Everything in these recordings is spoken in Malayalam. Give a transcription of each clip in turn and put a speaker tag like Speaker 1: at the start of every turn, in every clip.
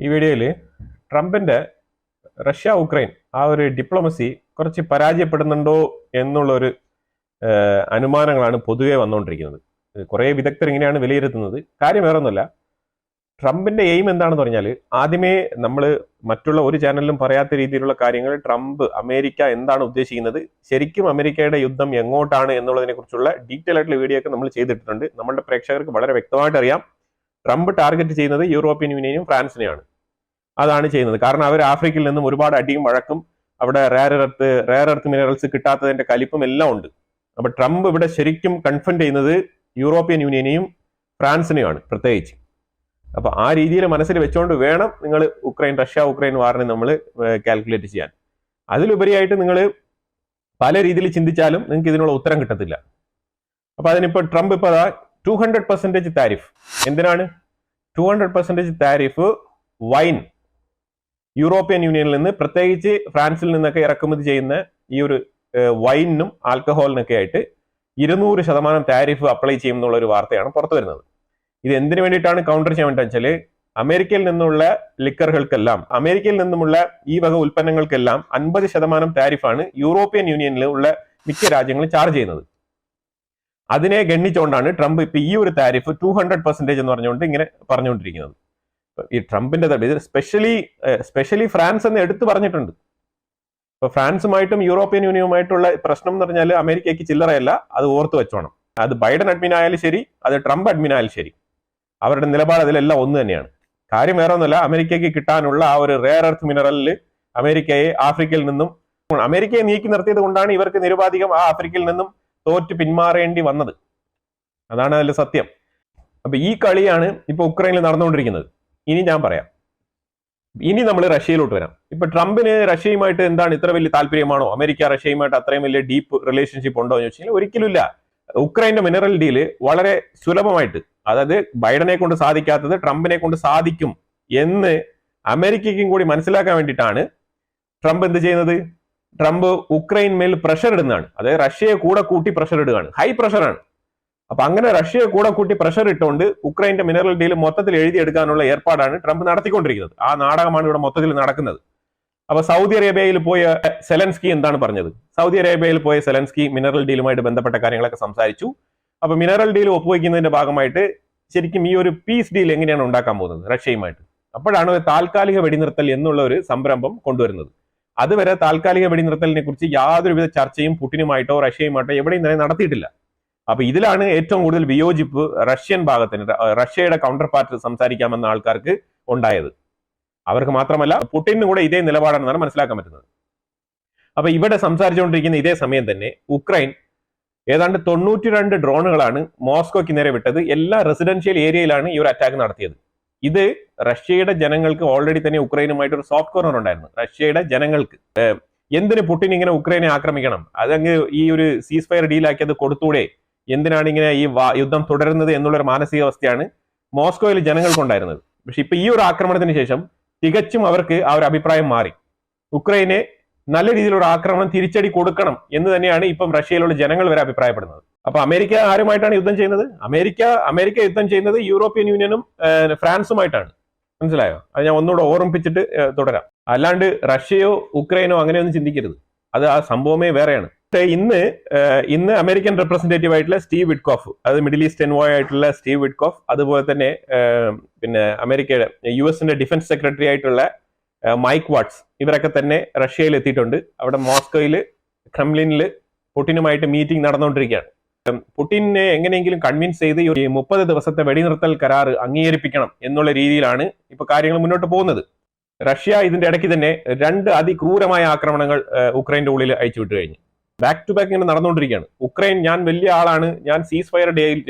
Speaker 1: ഈ വീഡിയോയിൽ ട്രംപിന്റെ റഷ്യ ഉക്രൈൻ ആ ഒരു ഡിപ്ലോമസി കുറച്ച് പരാജയപ്പെടുന്നുണ്ടോ എന്നുള്ളൊരു അനുമാനങ്ങളാണ് പൊതുവെ വന്നുകൊണ്ടിരിക്കുന്നത്. കുറേ വിദഗ്ധർ ഇങ്ങനെയാണ് വിലയിരുത്തുന്നത്. കാര്യം വേറൊന്നുമല്ല, ട്രംപിന്റെ എയിം എന്താണെന്ന് പറഞ്ഞാൽ, ആദ്യമേ നമ്മൾ മറ്റുള്ള ഒരു ചാനലിലും പറയാത്ത രീതിയിലുള്ള കാര്യങ്ങൾ അമേരിക്ക എന്താണ് ഉദ്ദേശിക്കുന്നത്, ശരിക്കും അമേരിക്കയുടെ യുദ്ധം എങ്ങോട്ടാണ് എന്നുള്ളതിനെ കുറിച്ചുള്ള ഡീറ്റെയിൽ ആയിട്ടുള്ള വീഡിയോ ഒക്കെ നമ്മൾ ചെയ്തിട്ടുണ്ട്. നമ്മുടെ പ്രേക്ഷകർക്ക് വളരെ വ്യക്തമായിട്ട് അറിയാം, ട്രംപ് ടാർഗറ്റ് ചെയ്യുന്നത് യൂറോപ്യൻ യൂണിയനും ഫ്രാൻസിനെയാണ്. അതാണ് ചെയ്യുന്നത്. കാരണം അവർ ആഫ്രിക്കയിൽ നിന്നും ഒരുപാട് അടിയും വഴക്കും, അവിടെ റെയർ എർത്ത് മിനറൽസ് കിട്ടാത്തതിന്റെ കലിപ്പും എല്ലാം ഉണ്ട്. അപ്പൊ ട്രംപ് ഇവിടെ ശരിക്കും കൺഫ്രണ്ട് ചെയ്യുന്നത് യൂറോപ്യൻ യൂണിയനെയും ഫ്രാൻസിനെയുമാണ് പ്രത്യേകിച്ച്. അപ്പൊ ആ രീതിയിൽ മനസ്സിൽ വെച്ചുകൊണ്ട് വേണം നിങ്ങൾ റഷ്യ ഉക്രൈൻ വാറിനെ നമ്മൾ കാൽക്കുലേറ്റ് ചെയ്യാൻ. അതിലുപരിയായിട്ട് നിങ്ങൾ പല രീതിയിൽ ചിന്തിച്ചാലും നിങ്ങൾക്ക് ഇതിനുള്ള ഉത്തരം കിട്ടത്തില്ല. അപ്പൊ അതിനിപ്പോ ട്രംപ് ഇപ്പൊ 200% താരിഫ്. എന്തിനാണ് 200% താരിഫ്? വൈൻ യൂറോപ്യൻ യൂണിയനിൽ നിന്ന്, പ്രത്യേകിച്ച് ഫ്രാൻസിൽ നിന്നൊക്കെ ഇറക്കുമതി ചെയ്യുന്ന ഈ ഒരു വൈനിനും ആൽക്കഹോളിനൊക്കെ ആയിട്ട് 200% താരിഫ് അപ്ലൈ ചെയ്യും എന്നുള്ള ഒരു വാർത്തയാണ് പുറത്തു വരുന്നത്. ഇത് എന്തിനു വേണ്ടിയിട്ടാണ് കൗണ്ടർ ചെയ്യാൻ വേണ്ടി വെച്ചാൽ, അമേരിക്കയിൽ നിന്നുള്ള ലിക്കറുകൾക്കെല്ലാം, അമേരിക്കയിൽ നിന്നുമുള്ള ഈ വക ഉൽപ്പന്നങ്ങൾക്കെല്ലാം 50% താരിഫാണ് യൂറോപ്യൻ യൂണിയനിൽ ഉള്ള മിക്ക രാജ്യങ്ങളും ചാർജ് ചെയ്യുന്നത്. അതിനെ ഗണ്ണിച്ചുകൊണ്ടാണ് ട്രംപ് ഇപ്പൊ ഈ ഒരു താരിഫ് 200% എന്ന് പറഞ്ഞുകൊണ്ട് ഇങ്ങനെ പറഞ്ഞുകൊണ്ടിരിക്കുന്നത്. ഈ ട്രംപിന്റെ ഇത് സ്പെഷ്യലി ഫ്രാൻസ് എന്ന് എടുത്തു പറഞ്ഞിട്ടുണ്ട്. ഇപ്പൊ ഫ്രാൻസുമായിട്ടും യൂറോപ്യൻ യൂണിയനുമായിട്ടുള്ള പ്രശ്നം എന്ന് പറഞ്ഞാൽ അമേരിക്കയ്ക്ക് ചില്ലറയല്ല, അത് ഓർത്തു വെച്ചോണം. അത് ബൈഡൻ അഡ്മിൻ ആയാലും ശരി, അത് ട്രംപ് അഡ്മിൻ ആയാലും ശരി, അവരുടെ നിലപാട് അതിലെല്ലാം ഒന്ന് തന്നെയാണ്. കാര്യം വേറെ ഒന്നുമല്ല, അമേരിക്കയ്ക്ക് കിട്ടാനുള്ള ആ ഒരു റെയർ എർത്ത് മിനറലിൽ അമേരിക്കയെ ആഫ്രിക്കയിൽ നിന്നും അമേരിക്കയെ നീക്കി നിർത്തിയത് കൊണ്ടാണ് ഇവർക്ക് നിരുപാധികം ആ ആഫ്രിക്കയിൽ നിന്നും തോറ്റ് പിന്മാറേണ്ടി വന്നത്. അതാണ് അതിൽ സത്യം. അപ്പൊ ഈ കളിയാണ് ഇപ്പൊ ഉക്രൈനിൽ നടന്നുകൊണ്ടിരിക്കുന്നത്. ഇനി ഞാൻ പറയാം, ഇനി നമ്മൾ റഷ്യയിലോട്ട് വരാം. ഇപ്പൊ ട്രംപിന് റഷ്യയുമായിട്ട് എന്താണ് ഇത്ര വലിയ താല്പര്യമാണോ? അമേരിക്ക റഷ്യയുമായിട്ട് അത്രയും വലിയ ഡീപ്പ് റിലേഷൻഷിപ്പ് ഉണ്ടോ എന്ന് ചോദിച്ചാൽ ഒരിക്കലുമില്ല. ഉക്രൈന്റെ മിനറൽ ഡീല് വളരെ സുലഭമായിട്ട്, അതായത് ബൈഡനെ കൊണ്ട് സാധിക്കാത്തത് ട്രംപിനെ കൊണ്ട് സാധിക്കും എന്ന് അമേരിക്കയ്ക്കും കൂടി മനസ്സിലാക്കാൻ വേണ്ടിയിട്ടാണ് ട്രംപ് എന്ത് ചെയ്യുന്നത്? ട്രംപ് ഉക്രൈൻ മേൽ പ്രഷർ ഇടുന്നതാണ്. അതായത് റഷ്യയെ കൂടെ കൂട്ടി പ്രഷർ ഇടുകയാണ്, ഹൈ പ്രഷറാണ്. അപ്പൊ അങ്ങനെ റഷ്യയെ കൂടെ കൂട്ടി പ്രഷർ ഇട്ടുകൊണ്ട് ഉക്രൈന്റെ മിനറൽ ഡീൽ മൊത്തത്തിൽ എഴുതിയെടുക്കാനുള്ള ഏർപ്പാടാണ് ട്രംപ് നടത്തിക്കൊണ്ടിരിക്കുന്നത്. ആ നാടകമാണ് ഇവിടെ മൊത്തത്തിൽ നടക്കുന്നത്. അപ്പൊ സൗദി അറേബ്യയിൽ പോയ സെലൻസ്കി എന്താണ് പറഞ്ഞത്? സൗദി അറേബ്യയിൽ പോയ സെലൻസ്കി മിനറൽ ഡീലുമായിട്ട് ബന്ധപ്പെട്ട കാര്യങ്ങളൊക്കെ സംസാരിച്ചു. അപ്പൊ മിനറൽ ഡീൽ ഒപ്പുവയ്ക്കുന്നതിന്റെ ഭാഗമായിട്ട് ശരിക്കും ഈ ഒരു പീസ് ഡീൽ എങ്ങനെയാണ് ഉണ്ടാക്കാൻ പോകുന്നത് റഷ്യയുമായിട്ട്? അപ്പോഴാണ് ഒരു താൽക്കാലിക വെടിനിർത്തൽ എന്നുള്ള ഒരു സംരംഭം കൊണ്ടുവരുന്നത്. അതുവരെ താൽക്കാലിക വെടിനിർത്തലിനെ കുറിച്ച് യാതൊരുവിധ ചർച്ചയും പുടിനുമായിട്ടോ റഷ്യയുമായിട്ടോ എവിടെയും തന്നെ നടത്തിയിട്ടില്ല. അപ്പൊ ഇതിലാണ് ഏറ്റവും കൂടുതൽ വിയോജിപ്പ് റഷ്യൻ ഭാഗത്തിന്, റഷ്യയുടെ കൗണ്ടർ പാർട്ട് സംസാരിക്കാമെന്ന ആൾക്കാർക്ക് ഉണ്ടായത്. അവർക്ക് മാത്രമല്ല, പുടിനും കൂടെ ഇതേ നിലപാടാണെന്നാണ് മനസ്സിലാക്കാൻ പറ്റുന്നത്. അപ്പൊ ഇവിടെ സംസാരിച്ചുകൊണ്ടിരിക്കുന്ന ഇതേ സമയം തന്നെ ഉക്രൈൻ ഏതാണ്ട് 92 ഡ്രോണുകളാണ് മോസ്കോയ്ക്ക് നേരെ വിട്ടത്. എല്ലാ റെസിഡൻഷ്യൽ ഏരിയയിലാണ് ഈ ഒരു അറ്റാക്ക് നടത്തിയത്. ഇത് റഷ്യയുടെ ജനങ്ങൾക്ക് ഓൾറെഡി തന്നെ ഉക്രൈനുമായിട്ട് ഒരു സോഫ്റ്റ് കോർണർ ഉണ്ടായിരുന്നു. റഷ്യയുടെ ജനങ്ങൾക്ക് എന്തിന് പുടിൻ ഇങ്ങനെ ഉക്രൈനെ ആക്രമിക്കണം? അതങ്ങ് ഈ ഒരു സീസ് ഫയർ ഡീലാക്കിയത് കൊടുത്തൂടെ? എന്തിനാണ് ഇങ്ങനെ ഈ യുദ്ധം തുടരുന്നത് എന്നുള്ളൊരു മാനസികാവസ്ഥയാണ് മോസ്കോയിൽ ജനങ്ങൾക്കുണ്ടായിരുന്നത്. പക്ഷെ ഇപ്പൊ ഈ ഒരു ആക്രമണത്തിന് ശേഷം തികച്ചും അവർക്ക് ആ ഒരു അഭിപ്രായം മാറി. ഉക്രൈനെ നല്ല രീതിയിലുള്ള ആക്രമണം തിരിച്ചടി കൊടുക്കണം എന്ന് തന്നെയാണ് ഇപ്പം റഷ്യയിലുള്ള ജനങ്ങൾ വരെ അഭിപ്രായപ്പെടുന്നത്. അപ്പൊ അമേരിക്ക ആരുമായിട്ടാണ് യുദ്ധം ചെയ്യുന്നത്? അമേരിക്ക യുദ്ധം ചെയ്യുന്നത് യൂറോപ്യൻ യൂണിയനും ഫ്രാൻസുമായിട്ടാണ്. മനസ്സിലായോ? അത് ഞാൻ ഒന്നുകൂടെ ഓർമ്മിപ്പിച്ചിട്ട് തുടരാം. അല്ലാണ്ട് റഷ്യയോ ഉക്രൈനോ അങ്ങനെയൊന്നും ചിന്തിക്കരുത്. അത് ആ സംഭവമേ വേറെയാണ്. ഇന്ന് അമേരിക്കൻ റെപ്രസെന്റേറ്റീവ് ആയിട്ടുള്ള സ്റ്റീവ് വിറ്റ്കോഫ്, അത് മിഡിൽ ഈസ്റ്റ് എൻവോയ് ആയിട്ടുള്ള സ്റ്റീവ് വിറ്റ്കോഫ്, അതുപോലെ തന്നെ പിന്നെ അമേരിക്കയുടെ US ഡിഫൻസ് സെക്രട്ടറി ആയിട്ടുള്ള മൈക്ക് വാട്സ്, ഇവരൊക്കെ തന്നെ റഷ്യയിൽ എത്തിയിട്ടുണ്ട്. അവിടെ മോസ്കോയിൽ ക്രെംലിനിൽ പുടിനുമായിട്ട് മീറ്റിംഗ് നടന്നുകൊണ്ടിരിക്കുകയാണ്. പുടിനെ എങ്ങനെയെങ്കിലും കൺവിൻസ് ചെയ്ത് ഈ 30 ദിവസത്തെ വെടിനിർത്തൽ കരാർ അംഗീകരിപ്പിക്കണം എന്നുള്ള രീതിയിലാണ് ഇപ്പൊ കാര്യങ്ങൾ മുന്നോട്ട് പോകുന്നത്. റഷ്യ ഇതിന്റെ ഇടയ്ക്ക് തന്നെ 2 അതിക്രൂരമായ ആക്രമണങ്ങൾ ഉക്രൈന്റെ ഉള്ളിൽ അയച്ചു വിട്ടു കഴിഞ്ഞു. ബാക്ക് ടു ബാക്ക് ഇങ്ങനെ നടന്നുകൊണ്ടിരിക്കുകയാണ്. ഉക്രൈൻ ഞാൻ വലിയ ആളാണ്, ഞാൻ സീസ്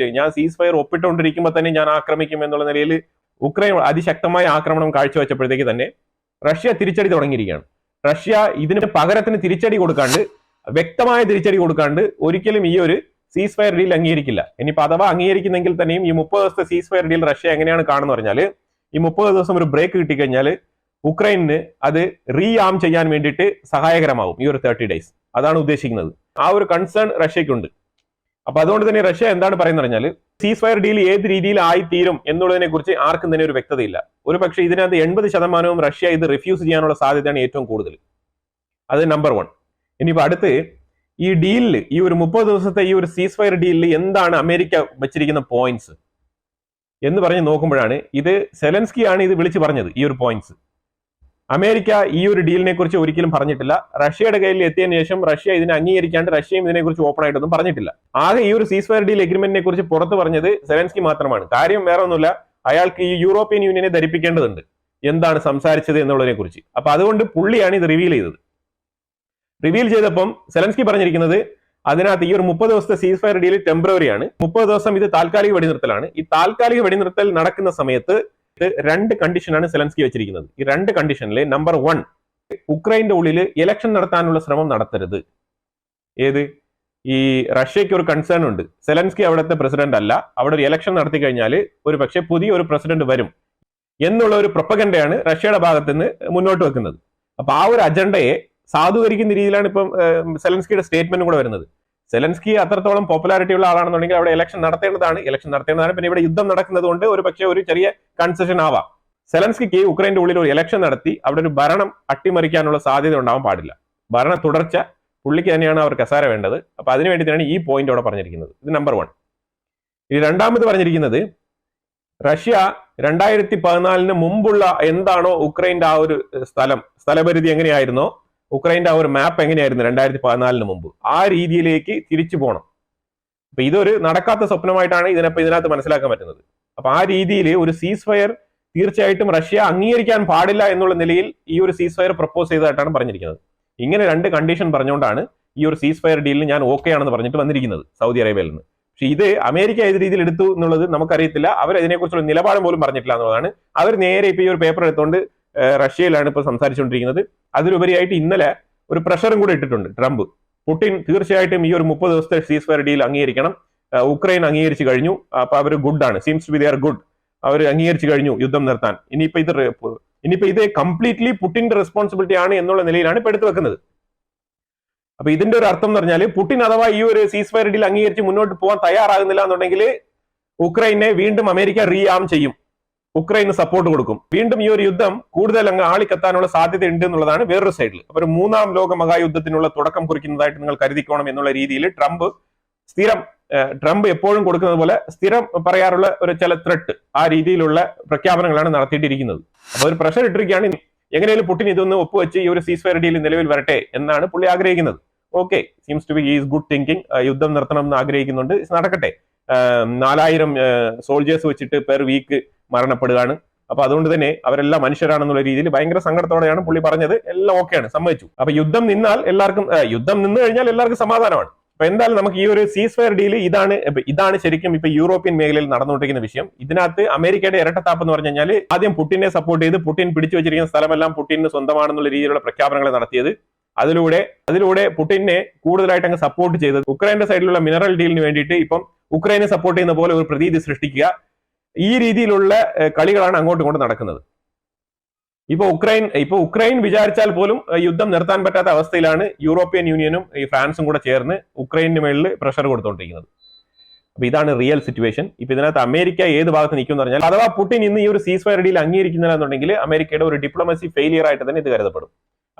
Speaker 1: ഫയർ ഒപ്പിട്ടുകൊണ്ടിരിക്കുമ്പോൾ തന്നെ ഞാൻ ആക്രമിക്കും എന്നുള്ള നിലയിൽ ഉക്രൈൻ അതിശക്തമായ ആക്രമണം കാഴ്ചവെച്ചപ്പോഴത്തേക്ക് തന്നെ റഷ്യ തിരിച്ചടി തുടങ്ങിയിരിക്കുകയാണ്. റഷ്യ ഇതിന് പകരത്തിന് തിരിച്ചടി കൊടുക്കാണ്ട്, വ്യക്തമായ തിരിച്ചടി കൊടുക്കാണ്ട് ഒരിക്കലും ഈ ഒരു സീസ് ഫയർ ഡീൽ അംഗീകരിക്കില്ല. ഇനിയിപ്പോ അഥവാ അംഗീകരിക്കുന്നെങ്കിൽ തന്നെയും ഈ 30 ദിവസത്തെ സീസ് ഫയർ ഡീൽ റഷ്യ എങ്ങനെയാണ് കാണുന്നത് പറഞ്ഞാൽ, ഈ 30 ദിവസം ഒരു ബ്രേക്ക് കിട്ടിക്കഴിഞ്ഞാൽ ഉക്രൈനിന് അത് റീആം ചെയ്യാൻ വേണ്ടിയിട്ട് സഹായകരമാവും ഈ ഒരു 30 ഡേയ്സ്. അതാണ് ഉദ്ദേശിക്കുന്നത്. ആ ഒരു കൺസേൺ റഷ്യക്കുണ്ട്. അപ്പൊ അതുകൊണ്ട് തന്നെ റഷ്യ എന്താണ് പറയുന്നത് പറഞ്ഞാൽ സീസ് ഫയർ ഡീൽ ഏത് രീതിയിൽ ആയിത്തീരും എന്നുള്ളതിനെ കുറിച്ച് ആർക്കും തന്നെ ഒരു വ്യക്തതയില്ല. ഒരു പക്ഷേ ഇതിനകത്ത് 80% റഷ്യ ഇത് റിഫ്യൂസ് ചെയ്യാനുള്ള സാധ്യതയാണ് ഏറ്റവും കൂടുതൽ. അത് നമ്പർ 1. ഇനിയിപ്പോ അടുത്ത് ഈ ഡീലിൽ ഈ ഒരു 30 ദിവസത്തെ ഈ ഒരു സീസ് ഫയർ ഡീലിൽ എന്താണ് അമേരിക്ക വെച്ചിരിക്കുന്ന പോയിന്റ്സ് എന്ന് പറഞ്ഞ് നോക്കുമ്പോഴാണ് ഇത് സെലൻസ്കി ആണ് ഇത് വിളിച്ചു പറഞ്ഞത്. ഈ ഒരു പോയിന്റ്സ് അമേരിക്ക ഈ ഒരു ഡീലിനെ കുറിച്ച് ഒരിക്കലും പറഞ്ഞിട്ടില്ല. റഷ്യയുടെ കയ്യിൽ എത്തിയതിനു ശേഷം റഷ്യ ഇതിനെ അംഗീകരിക്കാണ്ട് റഷ്യയും ഇതിനെക്കുറിച്ച് ഓപ്പൺ ആയിട്ടൊന്നും പറഞ്ഞിട്ടില്ല. ആകെ ഈ ഒരു സീസ് ഫയർ ഡീൽ എഗ്രിമെന്റിനെ കുറിച്ച് പുറത്ത് പറഞ്ഞത് സെലൻസ്കി മാത്രമാണ്. കാര്യം വേറെ ഒന്നുമില്ല, അയാൾക്ക് ഈ യൂറോപ്യൻ യൂണിയനെ ധരിപ്പിക്കേണ്ടതുണ്ട് എന്താണ് സംസാരിച്ചത് എന്നുള്ളതിനെ കുറിച്ച്. അപ്പൊ അതുകൊണ്ട് പുള്ളിയാണ് ഇത് റിവീൽ ചെയ്തത്. റിവീൽ ചെയ്തപ്പം സെലൻസ്കി പറഞ്ഞിരിക്കുന്നത് അതിനകത്ത് ഈ ഒരു 30 ദിവസത്തെ സീസ് ഫയർ ഡീൽ ടെമ്പററി ആണ്. 30 ദിവസം ഇത് താൽക്കാലിക വെടിനിർത്തലാണ്. ഈ താൽക്കാലിക വെടിനിർത്തൽ നടക്കുന്ന സമയത്ത് 2 കണ്ടീഷനാണ് സെലൻസ്കി വെച്ചിരിക്കുന്നത്. ഈ 2 കണ്ടീഷനിൽ നമ്പർ 1, ഉക്രൈന്റെ ഉള്ളിൽ ഇലക്ഷൻ നടത്താനുള്ള ശ്രമം നടത്തരുത്. ഏത് ഈ റഷ്യക്ക് ഒരു കൺസേൺ ഉണ്ട്, സെലൻസ്കി അവിടുത്തെ പ്രസിഡന്റ് അല്ല, അവിടെ ഒരു ഇലക്ഷൻ നടത്തി കഴിഞ്ഞാൽ ഒരു പക്ഷേ പുതിയ ഒരു പ്രസിഡന്റ് വരും എന്നുള്ള ഒരു പ്രൊപ്പഗൻഡയാണ് റഷ്യയുടെ ഭാഗത്ത് നിന്ന് മുന്നോട്ട് വെക്കുന്നത്. അപ്പൊ ആ ഒരു അജണ്ടയെ സാധൂകരിക്കുന്ന രീതിയിലാണ് ഇപ്പം സെലൻസ്കിയുടെ സ്റ്റേറ്റ്മെന്റും കൂടെ വരുന്നത്. സെലൻസ്കി അത്രത്തോളം പോപ്പുലാരിറ്റി ഉള്ള ആളാണെന്നുണ്ടെങ്കിൽ അവിടെ ഇലക്ഷൻ നടത്തേണ്ടതാണ്. പിന്നെ ഇവിടെ യുദ്ധം നടക്കുന്നത് കൊണ്ട് ഒരു പക്ഷേ ഒരു ചെറിയ കൺസെഷൻ ആവാം. സെലൻസ്കിക്ക് ഉക്രൈന്റെ ഉള്ളിൽ ഒരു ഇലക്ഷൻ നടത്തി അവിടെ ഒരു ഭരണം അട്ടിമറിക്കാനുള്ള സാധ്യത ഉണ്ടാവാൻ പാടില്ല. ഭരണ തുടർച്ച പുള്ളിക്ക് തന്നെയാണ് അവർ കസാര വേണ്ടത്. അപ്പൊ അതിനു വേണ്ടിയിട്ടാണ് ഈ പോയിന്റ് അവിടെ പറഞ്ഞിരിക്കുന്നത്. ഇത് നമ്പർ 1. ഇനി രണ്ടാമത് പറഞ്ഞിരിക്കുന്നത് റഷ്യ 2014 മുമ്പുള്ള എന്താണോ ഉക്രൈന്റെ ആ ഒരു സ്ഥലപരിധി എങ്ങനെയായിരുന്നോ, ഉക്രൈന്റെ ആ ഒരു മാപ്പ് എങ്ങനെയായിരുന്നു 2014 മുമ്പ്, ആ രീതിയിലേക്ക് തിരിച്ചു പോകണം. അപ്പൊ ഇതൊരു നടക്കാത്ത സ്വപ്നമായിട്ടാണ് ഇതിനകത്ത് മനസ്സിലാക്കാൻ പറ്റുന്നത്. അപ്പൊ ആ രീതിയിൽ ഒരു സീസ് ഫയർ തീർച്ചയായിട്ടും റഷ്യ അംഗീകരിക്കാൻ പാടില്ല എന്നുള്ള നിലയിൽ ഈ ഒരു സീസ് ഫയർ പ്രപ്പോസ് ചെയ്തതായിട്ടാണ് പറഞ്ഞിരിക്കുന്നത്. ഇങ്ങനെ 2 കണ്ടീഷൻ പറഞ്ഞുകൊണ്ടാണ് ഈ ഒരു സീസ് ഫയർ ഡീലിന് ഞാൻ ഓക്കെ ആണെന്ന് പറഞ്ഞിട്ട് വന്നിരിക്കുന്നത് സൗദി അറേബ്യയിൽ നിന്ന്. പക്ഷെ ഇത് അമേരിക്ക ഏത് രീതിയിൽ എടുത്തു എന്നുള്ളത് നമുക്കറിയത്തില്ല. അവർ അതിനെക്കുറിച്ചുള്ള നിലപാട് പോലും പറഞ്ഞിട്ടില്ല എന്നുള്ളതാണ്. അവർ നേരെ ഇപ്പൊ ഈ ഒരു പേപ്പർ എടുത്തുകൊണ്ട് റഷ്യയിലാണ് ഇപ്പൊ സംസാരിച്ചുകൊണ്ടിരിക്കുന്നത്. അതിലുപരിയായിട്ട് ഇന്നലെ ഒരു പ്രഷറും കൂടെ ഇട്ടിട്ടുണ്ട് ട്രംപ്. പുടിൻ തീർച്ചയായിട്ടും ഈ ഒരു 30 ദിവസത്തെ സീസ് ഫയർ ഡീൽ അംഗീകരിക്കണം. ഉക്രൈൻ അംഗീകരിച്ചു കഴിഞ്ഞു, അപ്പൊ അവർ ഗുഡ് ആണ്, seems to be they are good, അവർ അംഗീകരിച്ചു കഴിഞ്ഞു യുദ്ധം നിർത്താൻ. ഇനിയിപ്പോ ഇത് കംപ്ലീറ്റ്ലി പുടിന്റെ റെസ്പോൺസിബിലിറ്റി ആണ് എന്നുള്ള നിലയിലാണ് ഇപ്പൊ എടുത്തു വെക്കുന്നത്. അപ്പൊ ഇതിന്റെ ഒരു അർത്ഥം എന്ന് പറഞ്ഞാൽ പുടിൻ അഥവാ ഈ ഒരു സീസ് ഫയർ ഡീൽ അംഗീകരിച്ച് മുന്നോട്ട് പോകാൻ തയ്യാറാകുന്നില്ല എന്നുണ്ടെങ്കിൽ ഉക്രൈനെ വീണ്ടും അമേരിക്ക റീആം ചെയ്യും, ഉക്രൈന് സപ്പോർട്ട് കൊടുക്കും, വീണ്ടും ഈ ഒരു യുദ്ധം കൂടുതൽ അങ്ങ് ആളിക്കത്താനുള്ള സാധ്യത ഉണ്ട് എന്നുള്ളതാണ് വേറൊരു സൈഡിൽ. അപ്പൊ ഒരു 3ാം ലോക മഹായുദ്ധത്തിനുള്ള തുടക്കം കുറിക്കുന്നതായിട്ട് നിങ്ങൾ കരുതിക്കോണം എന്നുള്ള രീതിയിൽ ട്രംപ് എപ്പോഴും കൊടുക്കുന്നത് പോലെ സ്ഥിരം പറയാറുള്ള ഒരു ചില ത്രെട്ട്, ആ രീതിയിലുള്ള പ്രഖ്യാപനങ്ങളാണ് നടത്തിയിട്ടിരിക്കുന്നത്. അപ്പൊ ഒരു പ്രഷർ ഇട്ടിരിക്കുകയാണ്. എങ്ങനെയാലും പുടിൻ ഇതൊന്ന് ഒപ്പുവെച്ച് ഈ ഒരു സീസ് ഫയർ ഡീൽ നിലവിൽ വരട്ടെ എന്നാണ് പുള്ളി ആഗ്രഹിക്കുന്നത്. Okay, seems to be is good thinking. യുദ്ധം നിർത്തണം എന്ന് ആഗ്രഹിക്കുന്നുണ്ട്, നടക്കട്ടെ. 4000 സോൾജേഴ്സ് വെച്ചിട്ട് പെർ വീക്ക് മരണപ്പെടുകയാണ്. അപ്പൊ അതുകൊണ്ട് തന്നെ അവരെല്ലാം മനുഷ്യരാണെന്നുള്ള രീതിയിൽ ഭയങ്കര സങ്കടത്തോടെയാണ് പുള്ളി പറഞ്ഞത്. എല്ലാം ഓക്കെയാണ്, സമ്മതിച്ചു. അപ്പൊ യുദ്ധം നിന്ന് കഴിഞ്ഞാൽ എല്ലാവർക്കും സമാധാനമാണ്. അപ്പൊ എന്തായാലും നമുക്ക് ഈ ഒരു സീസ് ഫയർ ഡീൽ ഇതാണ് ശരിക്കും ഇപ്പൊ യൂറോപ്യൻ മേഖലയിൽ നടന്നുകൊണ്ടിരിക്കുന്ന വിഷയം. ഇതിനകത്ത് അമേരിക്കയുടെ ഇരട്ടത്താപ്പ് എന്ന് പറഞ്ഞു കഴിഞ്ഞാൽ ആദ്യം പുടിനെ സപ്പോർട്ട് ചെയ്ത് പുടിൻ പിടിച്ചു വെച്ചിരിക്കുന്ന സ്ഥലമെല്ലാം പുടിന് സ്വന്തമാണെന്നുള്ള രീതിയിലുള്ള പ്രഖ്യാപനങ്ങൾ നടത്തിയത്. അതിലൂടെ പുടിനെ കൂടുതലായിട്ട് അങ്ങ് സപ്പോർട്ട് ചെയ്തത് ഉക്രൈന്റെ സൈഡിലുള്ള മിനറൽ ഡീലിന് വേണ്ടിയിട്ട് ഇപ്പം ഉക്രൈനെ സപ്പോർട്ട് ചെയ്യുന്ന പോലെ ഒരു പ്രതീതി സൃഷ്ടിക്കുക, ഈ രീതിയിലുള്ള കളികളാണ് അങ്ങോട്ടും ഇങ്ങോട്ടും നടക്കുന്നത്. ഇപ്പൊ ഉക്രൈൻ വിചാരിച്ചാൽ പോലും യുദ്ധം നിർത്താൻ പറ്റാത്ത അവസ്ഥയിലാണ് യൂറോപ്യൻ യൂണിയനും ഈ ഫ്രാൻസും കൂടെ ചേർന്ന് ഉക്രൈനിന് മേളിൽ പ്രഷർ കൊടുത്തുകൊണ്ടിരിക്കുന്നത്. അപ്പൊ ഇതാണ് റിയൽ സിറ്റുവേഷൻ. ഇപ്പൊ ഇതിനകത്ത് അമേരിക്ക ഏത് ഭാഗത്ത് നിൽക്കും പറഞ്ഞാൽ, അഥവാ പുടിൻ ഇന്ന് ഈ ഒരു സീസ് ഫയർ ഡീൽ അംഗീകരിക്കുന്നില്ല എന്നുണ്ടെങ്കിൽ അമേരിക്കയുടെ ഒരു ഡിപ്ലോമസി ഫെയിലിയർ ആയിട്ട് തന്നെ ഇത് കരുതപ്പെടും.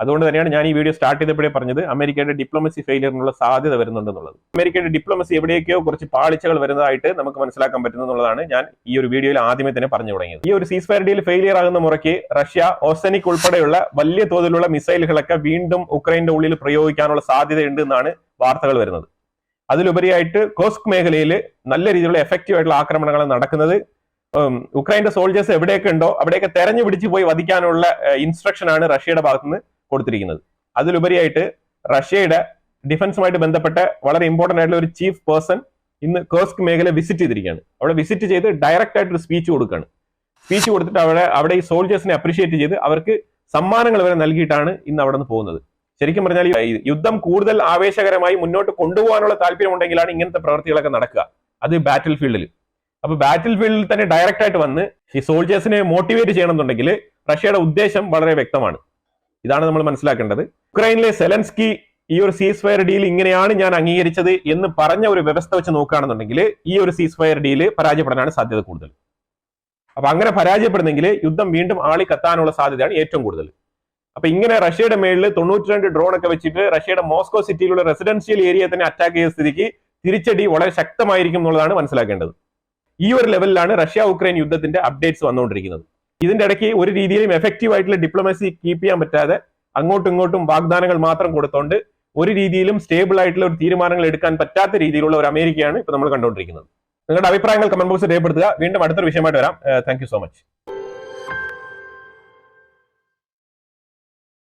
Speaker 1: അതുകൊണ്ട് തന്നെയാണ് ഞാൻ ഈ വീഡിയോ സ്റ്റാർട്ട് ചെയ്തപ്പോഴേ പറഞ്ഞത് അമേരിക്കയുടെ ഡിപ്ലോമസി ഫെയിലിയറിനുള്ള സാധ്യത വരുന്നുണ്ടെന്നുള്ളത്. അമേരിക്കയുടെ ഡിപ്ലോമസി എവിടെയൊക്കെയോ കുറച്ച് പാളിച്ചകൾ വരുന്നതായിട്ട് നമുക്ക് മനസ്സിലാക്കാൻ പറ്റുന്നതാണ് ഞാൻ ഈ ഒരു വീഡിയോയിൽ ആദ്യമേ തന്നെ പറഞ്ഞു തുടങ്ങിയത്. ഈ ഒരു സീസ് ഫയർ ഡീൽ ഫെയിലിയർ ആകുന്ന മുറയ്ക്ക് റഷ്യ ഓസനിക് ഉൾപ്പെടെയുള്ള വലിയ തോതിലുള്ള മിസൈലുകളൊക്കെ വീണ്ടും ഉക്രൈന്റെ ഉള്ളിൽ പ്രയോഗിക്കാനുള്ള സാധ്യതയുണ്ട് എന്നാണ് വാർത്തകൾ വരുന്നത്. അതിലുപരിയായിട്ട് കോസ്ക് മേഖലയിൽ നല്ല രീതിയിലുള്ള എഫക്റ്റീവ് ആയിട്ടുള്ള ആക്രമണങ്ങൾ നടക്കുന്നത്. ഉക്രൈന്റെ സോൾജേഴ്സ് എവിടെയൊക്കെ ഉണ്ടോ അവിടെയൊക്കെ തെരഞ്ഞു പിടിച്ച് പോയി വധിക്കാനുള്ള ഇൻസ്ട്രക്ഷൻ ആണ് റഷ്യയുടെ ഭാഗത്തുനിന്ന് കൊടുത്തിരിക്കുന്നത്. അതിലുപരിയായിട്ട് റഷ്യയുടെ ഡിഫൻസുമായിട്ട് ബന്ധപ്പെട്ട വളരെ ഇമ്പോർട്ടന്റ് ആയിട്ടുള്ള ഒരു ചീഫ് പേഴ്സൺ ഇന്ന് കോസ്ക് മേഖല വിസിറ്റ് ചെയ്തിരിക്കുകയാണ്. അവിടെ വിസിറ്റ് ചെയ്ത് ഡയറക്റ്റ് ആയിട്ട് ഒരു സ്പീച്ച് കൊടുക്കുകയാണ്. സ്പീച്ച് കൊടുത്തിട്ട് അവിടെ ഈ സോൾജേഴ്സിനെ അപ്രീഷിയേറ്റ് ചെയ്ത് അവർക്ക് സമ്മാനങ്ങൾ വരെ നൽകിയിട്ടാണ് ഇന്ന് അവിടെ നിന്ന് പോകുന്നത്. ശരിക്കും പറഞ്ഞാൽ യുദ്ധം കൂടുതൽ ആവേശകരമായി മുന്നോട്ട് കൊണ്ടുപോകാനുള്ള താല്പര്യമുണ്ടെങ്കിലാണ് ഇങ്ങനത്തെ പ്രവൃത്തികളൊക്കെ നടക്കുക, അത് ബാറ്റിൽ ഫീൽഡിൽ. അപ്പൊ ബാറ്റിൽ ഫീൽഡിൽ തന്നെ ഡയറക്റ്റ് ആയിട്ട് വന്ന് ഈ സോൾജേഴ്സിനെ മോട്ടിവേറ്റ് ചെയ്യണമെന്നുണ്ടെങ്കിൽ റഷ്യയുടെ ഉദ്ദേശം വളരെ വ്യക്തമാണ്. ഇതാണ് നമ്മൾ മനസ്സിലാക്കേണ്ടത്. ഉക്രൈനിലെ സെലൻസ്കി ഈ ഒരു സീസ് ഫയർ ഡീൽ ഇങ്ങനെയാണ് ഞാൻ അംഗീകരിച്ചത് എന്ന് പറഞ്ഞ ഒരു വ്യവസ്ഥ വെച്ച് നോക്കുകയാണെന്നുണ്ടെങ്കിൽ ഈ ഒരു സീസ് ഫയർ ഡീൽ പരാജയപ്പെടാനാണ് സാധ്യത കൂടുതൽ. അപ്പൊ അങ്ങനെ പരാജയപ്പെടുന്നെങ്കിൽ യുദ്ധം വീണ്ടും ആളി കത്താനുള്ള സാധ്യതയാണ് ഏറ്റവും കൂടുതൽ. അപ്പൊ ഇങ്ങനെ റഷ്യയുടെ മേളിൽ 92 ഡ്രോൺ ഒക്കെ വെച്ചിട്ട് റഷ്യയുടെ മോസ്കോ സിറ്റിയിലുള്ള റെസിഡൻഷ്യൽ ഏരിയ തന്നെ അറ്റാക്ക് ചെയ്ത സ്ഥിതിക്ക് തിരിച്ചടി വളരെ ശക്തമായിരിക്കും എന്നുള്ളതാണ് മനസ്സിലാക്കേണ്ടത്. ഈ ഒരു ലെവലിലാണ് റഷ്യ ഉക്രൈൻ യുദ്ധത്തിന്റെ അപ്ഡേറ്റ്സ് വന്നുകൊണ്ടിരിക്കുന്നത്. ഇതിന്റെ ഇടയ്ക്ക് ഒരു രീതിയിലും എഫക്റ്റീവ് ആയിട്ടുള്ള ഡിപ്ലോമസി കീപ്പ് ചെയ്യാൻ പറ്റാതെ അങ്ങോട്ടും ഇങ്ങോട്ടും വാഗ്ദാനങ്ങൾ മാത്രം കൊടുത്തോണ്ട് ഒരു രീതിയിലും സ്റ്റേബിൾ ആയിട്ടുള്ള ഒരു തീരുമാനങ്ങൾ എടുക്കാൻ പറ്റാത്ത രീതിയിലുള്ള ഒരു അമേരിക്കയാണ് ഇപ്പൊ നമ്മൾ കണ്ടുകൊണ്ടിരിക്കുന്നത്. നിങ്ങളുടെ അഭിപ്രായങ്ങൾ കമന്റ് ബോക്സിൽ രേഖപ്പെടുത്തുക. വീണ്ടും അടുത്തൊരു വിഷയമായിട്ട് വരാം. Thank you so much.